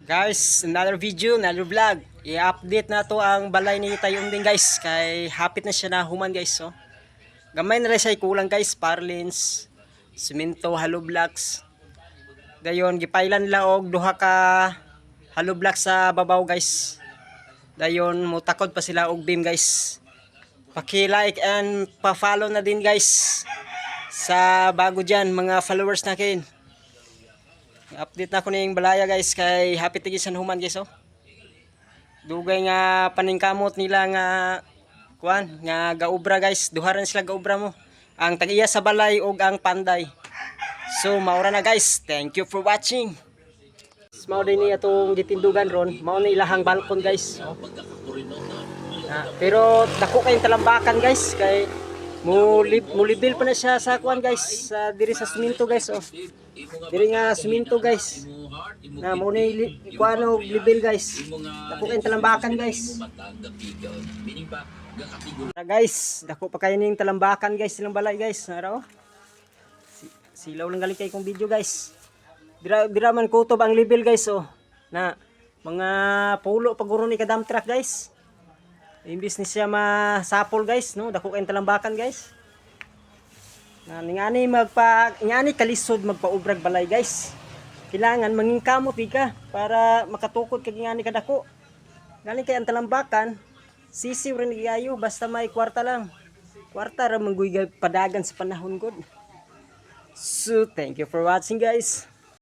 Guys, another video, another vlog. I-update na to ang balay ni Tayong din guys. Kay hapit na siya na human guys. So. Gamay na rin siya kulang guys. Parlins, simento, hollow blocks. Dayon, gipailan nila og duha ka hollow blocks sa babaw guys. Dayon, mutakod pa sila og beam guys. Paki-like and pa-follow na din guys. Sa bago dyan, mga followers nakin. Update na ko na yung balaya guys kay hapit tigis san human guys oh. Dugay nga paningkamot nila nga kuan nga gaubra guys, duharan sila gaubra mo. Ang tagiya sa balay ug ang panday. So maura na guys. Thank you for watching. Mao din ni atong gitindugan ron, mao ni ilahang balkon guys. Oh. Pero dako kayong talambakan guys kay mulibil pa na siya sa kuan guys, sa diri sa simento guys oh. Diri nga simento guys. Na mo ni kuan og libil guys. Dako kayong talambakan guys. Guys, dako pa kayo ning talambakan guys silang balay guys. Nara oh. Silaw lang galing kay kong video guys. Dira man kutob ang libil guys oh. Na mga pulo paguro ni kadam truck guys. Imbis ni siya masapol guys, no? Dako kayong talambakan guys. Ngani kalisod magpaubrag balay guys. Kailangan mangingkamot ka para makatukod kag ngani kadako. Ngani kay ang talambakan, sisiw rin gigayo basta may kwarta lang. Kwarta ra mangguy padagan sa panahon gud. So, thank you for watching guys.